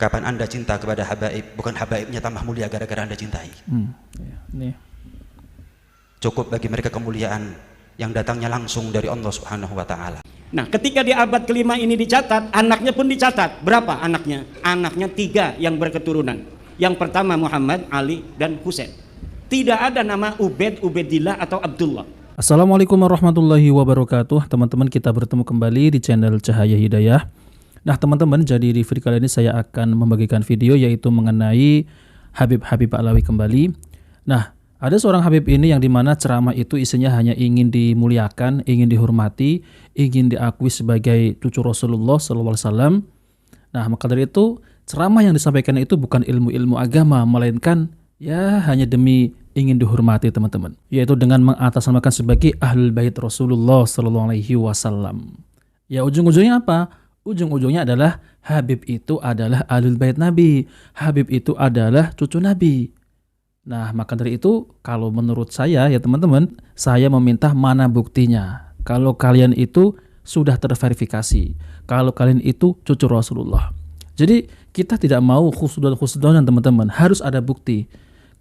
Kapan Anda cinta kepada habaib, bukan habaibnya tambah mulia gara-gara Anda cintai. Nih. Cukup bagi mereka kemuliaan yang datangnya langsung dari Allah Subhanahu wa Ta'ala. Nah, ketika di abad kelima ini dicatat, anaknya pun dicatat. Berapa anaknya? Anaknya 3 yang berketurunan. Yang pertama Muhammad, Ali, dan Husain. Tidak ada nama Ubaid, Ubaidillah, atau Abdullah. Assalamualaikum warahmatullahi wabarakatuh. Teman-teman, kita bertemu kembali di channel Cahaya Hidayah. Nah teman-teman, jadi di video kali ini saya akan membagikan video yaitu mengenai Habib Ba'lawi kembali. Nah, ada seorang Habib ini yang dimana ceramah itu isinya hanya ingin dimuliakan, ingin dihormati, ingin diakui sebagai cucu Rasulullah SAW. Nah, maka dari itu ceramah yang disampaikan itu bukan ilmu-ilmu agama, melainkan ya hanya demi ingin dihormati teman-teman, yaitu dengan mengatasnamakan sebagai Ahlul Bait Rasulullah SAW. Ya ujung-ujungnya apa? Ujung-ujungnya adalah Habib itu adalah Ahlul Bait Nabi, Habib itu adalah cucu Nabi. Nah, maka dari itu kalau menurut saya ya teman-teman, saya meminta mana buktinya. Kalau kalian itu sudah terverifikasi, kalau kalian itu cucu Rasulullah. Jadi kita tidak mau khusnudon teman-teman, harus ada bukti.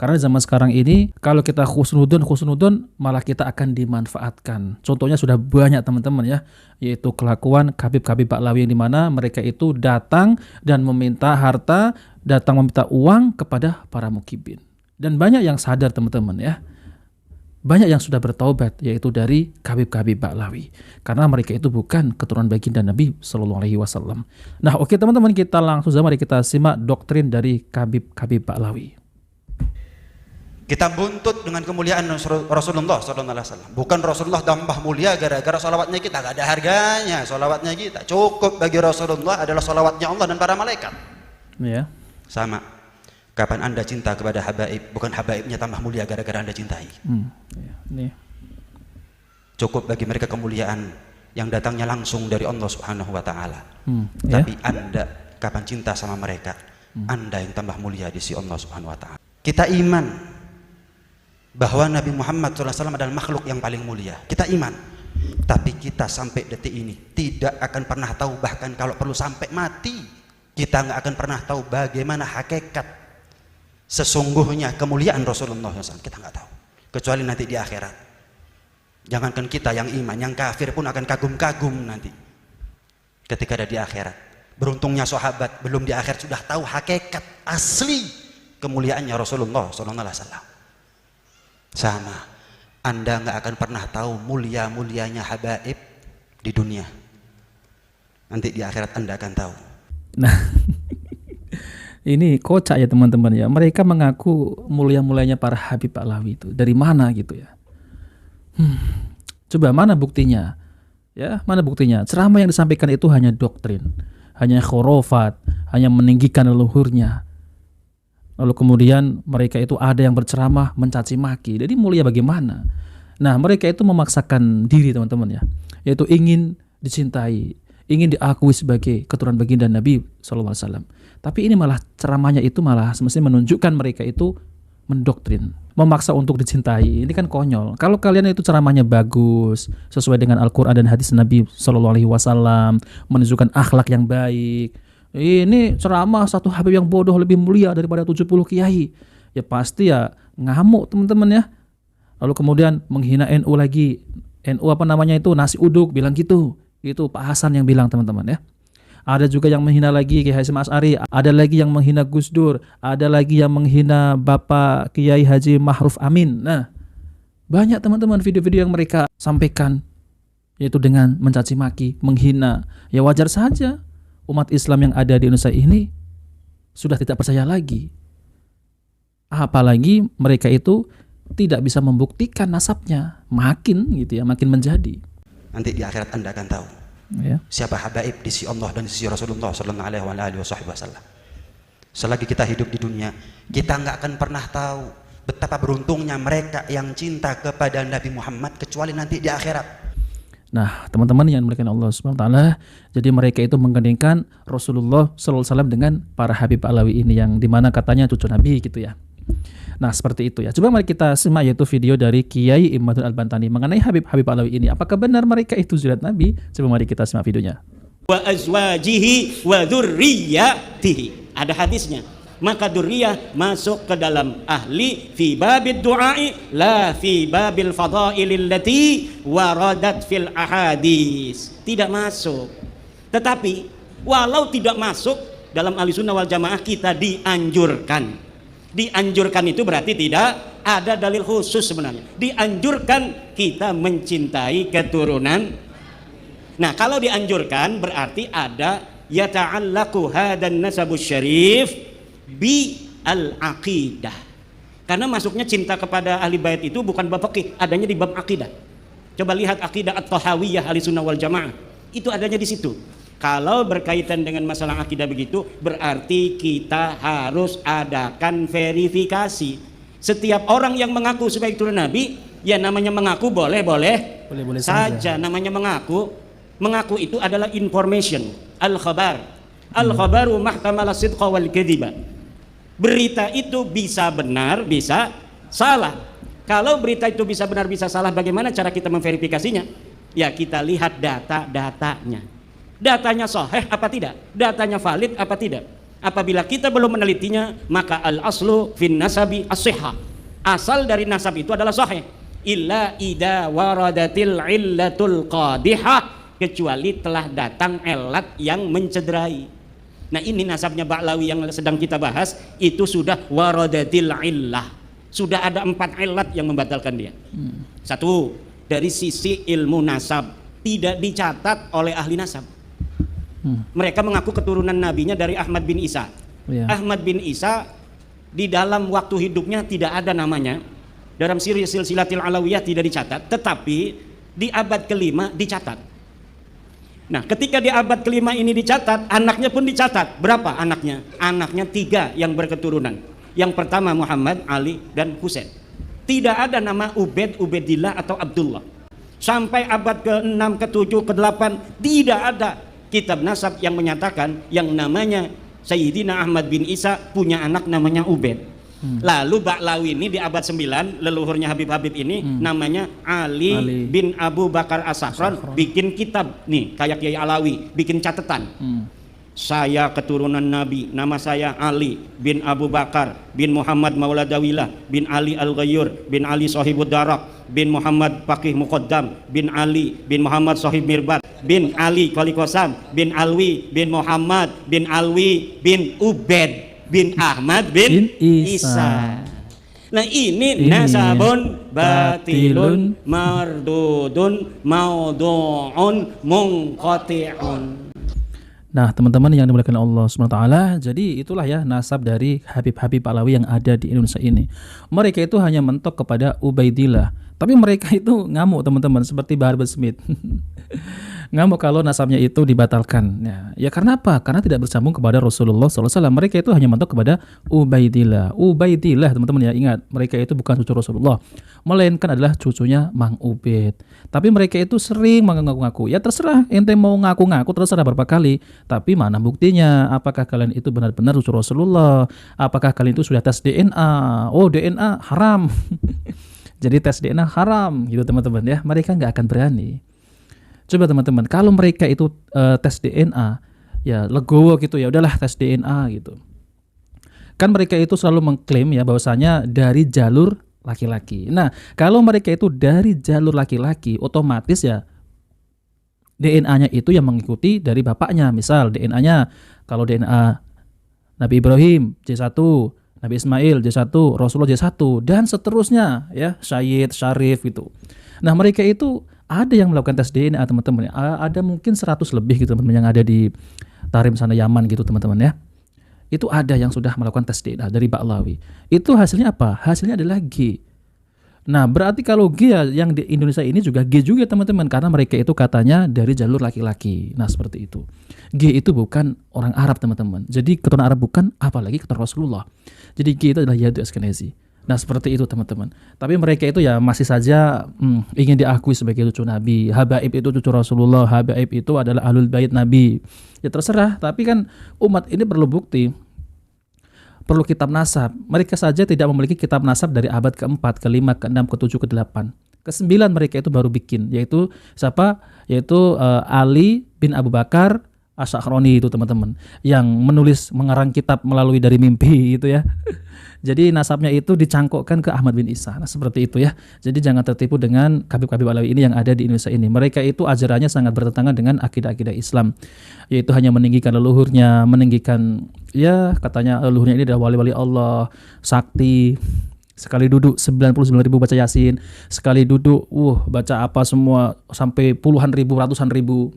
Karena zaman sekarang ini kalau kita khusnudon malah kita akan dimanfaatkan. Contohnya sudah banyak teman-teman ya, yaitu kelakuan Habib Ba'lawi yang dimana mereka itu datang dan meminta harta, datang meminta uang kepada para mukibin. Dan banyak yang sadar teman-teman ya, banyak yang sudah bertaubat yaitu dari Habib Ba'lawi, karena mereka itu bukan keturunan baginda Nabi SAW. Nah oke teman-teman, kita langsung saja mari kita simak doktrin dari Habib Ba'lawi. Kita buntut dengan kemuliaan Rasulullah SAW. Bukan Rasulullah tambah mulia gara-gara salawatnya kita. Gak ada harganya salawatnya kita. Cukup bagi Rasulullah adalah salawatnya Allah dan para malaikat. Ya. Sama. Kapan Anda cinta kepada habaib, bukan habaibnya tambah mulia gara-gara Anda cintai. Nih. Cukup bagi mereka kemuliaan yang datangnya langsung dari Allah Subhanahu wa Ta'ala. Tapi Anda kapan cinta sama mereka, Anda yang tambah mulia di sisi Allah Subhanahu wa Ta'ala. Kita iman bahwa Nabi Muhammad SAW adalah makhluk yang paling mulia. Kita iman. Tapi kita sampai detik ini tidak akan pernah tahu, bahkan kalau perlu sampai mati, kita nggak akan pernah tahu bagaimana hakikat sesungguhnya kemuliaan Rasulullah SAW. Kita nggak tahu. Kecuali nanti di akhirat. Jangankan kita yang iman, yang kafir pun akan kagum-kagum nanti. Ketika ada di akhirat. Beruntungnya sahabat belum di akhirat sudah tahu hakikat asli kemuliaannya Rasulullah SAW. Sama, Anda nggak akan pernah tahu mulia-mulianya habaib di dunia. Nanti di akhirat Anda akan tahu. Nah, ini kocak ya teman-teman ya. Mereka mengaku mulia-mulianya para Habib Ba'lawi itu. Dari mana gitu ya? Coba mana buktinya? Ya, mana buktinya? Ceramah yang disampaikan itu hanya doktrin, hanya khurafat, hanya meninggikan leluhurnya. Lalu kemudian mereka itu ada yang berceramah mencaci maki. Jadi mulia bagaimana? Nah, mereka itu memaksakan diri teman-teman ya, yaitu ingin dicintai, ingin diakui sebagai keturunan baginda Nabi SAW. Tapi ini malah ceramahnya itu malah semestinya menunjukkan mereka itu mendoktrin, memaksa untuk dicintai. Ini kan konyol. Kalau kalian itu ceramahnya bagus, sesuai dengan Al-Quran dan hadis Nabi SAW, menunjukkan akhlak yang baik. Ini ceramah satu Habib yang bodoh lebih mulia daripada 70 kiai. Ya pasti ya ngamuk teman-teman ya. Lalu kemudian menghina NU lagi. NU apa namanya itu, nasi uduk, bilang gitu. Itu Pak Hasan yang bilang teman-teman ya. Ada juga yang menghina lagi Kiai Hasyim Asy'ari, ada lagi yang menghina Gus Dur, ada lagi yang menghina Bapak Kiai Haji Ma'ruf Amin. Nah, banyak teman-teman video-video yang mereka sampaikan yaitu dengan mencaci maki, menghina. Ya wajar saja. Umat Islam yang ada di Indonesia ini sudah tidak percaya lagi. Apalagi mereka itu tidak bisa membuktikan nasabnya, makin gitu ya, makin menjadi. Nanti di akhirat Anda akan tahu Ya. siapa habaib di sisi Allah dan di sisi Rasulullah SAW. Selagi kita hidup di dunia, kita nggak akan pernah tahu betapa beruntungnya mereka yang cinta kepada Nabi Muhammad, kecuali nanti di akhirat. Nah, teman-teman yang dimuliakan Allah Subhanahu wa taala, jadi mereka itu menggandengkan Rasulullah SAW dengan para Habib Ba'lawi ini yang dimana katanya cucu Nabi gitu ya. Nah, seperti itu ya. Coba mari kita simak yaitu video dari Kiai Imadul Al-Bantani mengenai Habib Ba'lawi ini. Apakah benar mereka itu zuriat Nabi? Coba mari kita simak videonya. Wa azwajihi wa dzurriyyatihi. ada hadisnya. Maka dzurriyyah masuk ke dalam ahli fi babid du'ai la fi babil fadailil lati waradat fil ahadis. Tidak masuk. Tetapi walau tidak masuk dalam ahli sunnah wal jamaah kita dianjurkan. Dianjurkan itu berarti tidak ada dalil khusus sebenarnya. Dianjurkan kita mencintai keturunan. Nah, kalau dianjurkan berarti ada yata'allaqu hadan nasabus syarif bi al-aqidah. Karena masuknya cinta kepada ahli bait itu bukan bab fikih, adanya di bab akidah. Coba lihat akidah at-tahawiyah ahli sunnah wal jamaah, itu adanya di situ. Kalau berkaitan dengan masalah akidah begitu, berarti kita harus adakan verifikasi. Setiap orang yang mengaku sebagai turun Nabi, ya namanya mengaku boleh saja. Namanya mengaku itu adalah information, al-khabar. Al-khabaru mahtamala sidqa wal kadhiba. Berita itu bisa benar, bisa salah. Kalau berita itu bisa benar, bisa salah, bagaimana cara kita memverifikasinya? Ya kita lihat data-datanya. Datanya sahih apa tidak? Datanya valid apa tidak? Apabila kita belum menelitinya, maka al-aslu fin nasabi as-sihhah. Asal dari nasab itu adalah sahih. Illa idza waradatil illatul qadihah, kecuali telah datang ilat yang mencederai. Nah, ini nasabnya Ba'lawi yang sedang kita bahas, itu sudah waradatil illah. Sudah ada 4 ilat yang membatalkan dia. Satu, dari sisi ilmu nasab tidak dicatat oleh ahli nasab. Mereka mengaku keturunan nabinya dari Ahmad bin Isa. Ahmad bin Isa di dalam waktu hidupnya tidak ada namanya. Dalam silsilatil alawiyah tidak dicatat, tetapi di abad ke-5 dicatat. Nah, ketika di abad ke-5 ini dicatat, anaknya pun dicatat. Berapa anaknya? Anaknya 3 yang berketurunan. Yang pertama Muhammad, Ali, dan Husain. Tidak ada nama Ubaid, Ubaidillah, atau Abdullah. Sampai abad ke-6, ke-7, ke-8 tidak ada kitab nasab yang menyatakan yang namanya Sayyidina Ahmad bin Isa punya anak namanya Ubaid. Lalu Ba'lawi ini di abad 9, leluhurnya Habib-Habib ini namanya Ali bin Abu Bakar As-Sakran, bikin kitab nih kayak Kiai Alawi, bikin catatan. Saya keturunan Nabi, nama saya Ali bin Abu Bakar bin Muhammad Mauladawilah bin Ali Al-Ghayyur bin Ali Sahibud Darak bin Muhammad Faqih Muqaddam bin Ali bin Muhammad Sahib Mirbat bin Ali Qali Qasam bin Alwi bin Muhammad bin Alwi bin Ubaid bin Ahmad bin Isa. Nah, ini nasabun batilun mardudun maudhu'un munqati'un. Nah, teman-teman yang dimuliakan Allah SWT, jadi itulah ya nasab dari Habib-Habib Ba'lawi yang ada di Indonesia ini. Mereka itu hanya mentok kepada Ubaidillah, tapi mereka itu ngamuk teman-teman, seperti Bahar bin Smith. Ngamuk kalau nasabnya itu dibatalkan. Ya karena apa? Karena tidak bersambung kepada Rasulullah SAW. Mereka itu hanya mentok kepada Ubaidillah. Ubaidillah teman-teman ya, ingat, mereka itu bukan cucu Rasulullah, melainkan adalah cucunya Mang Ubaid. Tapi mereka itu sering mengaku-ngaku. Ya terserah, ente mau ngaku-ngaku terserah berapa kali. Tapi mana buktinya? Apakah kalian itu benar-benar cucu Rasulullah? Apakah kalian itu sudah tes DNA? Oh, DNA haram. Jadi tes DNA haram gitu teman-teman ya. Mereka nggak akan berani. Coba teman-teman, kalau mereka itu tes DNA, ya legowo gitu, ya udahlah tes DNA gitu. Kan mereka itu selalu mengklaim ya bahwasanya dari jalur laki-laki. Nah, kalau mereka itu dari jalur laki-laki, otomatis ya DNA-nya itu yang mengikuti dari bapaknya. Misal DNA-nya, kalau DNA Nabi Ibrahim J1, Nabi Ismail J1, Rasulullah J1, dan seterusnya ya, Syed, Syarif gitu. Nah, mereka itu ada yang melakukan tes DNA teman-teman. Ada mungkin 100 lebih gitu teman-teman yang ada di Tarim sana Yaman gitu teman-teman ya. Itu ada yang sudah melakukan tes DNA dari Ba'lawi. Itu hasilnya apa? Hasilnya adalah G. Nah, berarti kalau G ya, yang di Indonesia ini juga G juga teman-teman, karena mereka itu katanya dari jalur laki-laki. Nah, seperti itu. G itu bukan orang Arab teman-teman. Jadi keturunan Arab bukan, apalagi keturunan Rasulullah. Jadi G itu adalah Yadu Askenazi. Nah, seperti itu teman-teman. Tapi mereka itu ya masih saja ingin diakui sebagai cucu Nabi. Habaib itu cucu Rasulullah. Habaib itu adalah ahlul bait Nabi. Ya terserah. Tapi kan umat ini perlu bukti. Perlu kitab nasab. Mereka saja tidak memiliki kitab nasab dari abad ke-4, ke-5, ke-6, ke-7, ke-8. Ke-9 mereka itu baru bikin. Yaitu siapa? Yaitu Ali bin Abu Bakar Asy-Sya'rani itu teman-teman, yang mengarang kitab melalui dari mimpi itu ya. Jadi nasabnya itu dicangkokkan ke Ahmad bin Isa. Nah, seperti itu ya. Jadi jangan tertipu dengan Habib-habib Alawi ini yang ada di Indonesia ini. Mereka itu ajarannya sangat bertentangan dengan akidah-akidah Islam. Yaitu hanya meninggikan leluhurnya, meninggikan ya katanya leluhurnya ini adalah wali-wali Allah, sakti. Sekali duduk 99.000 baca Yasin, sekali duduk baca apa semua sampai puluhan ribu, ratusan ribu.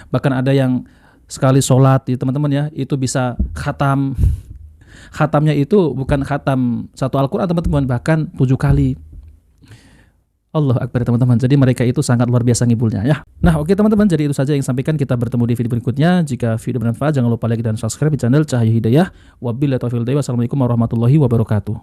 Bahkan ada yang sekali sholat ya teman-teman ya, itu bisa khatam. Khatamnya itu bukan khatam satu Al-Quran teman-teman, bahkan 7 kali. Allahu Akbar teman-teman. Jadi mereka itu sangat luar biasa ngibulnya ya. Nah oke teman-teman, jadi itu saja yang sampaikan. Kita bertemu di video berikutnya. Jika video bermanfaat jangan lupa like dan subscribe di channel Cahaya Hidayah. Wabillahi taufiq wal hidayah. Wassalamualaikum warahmatullahi wabarakatuh.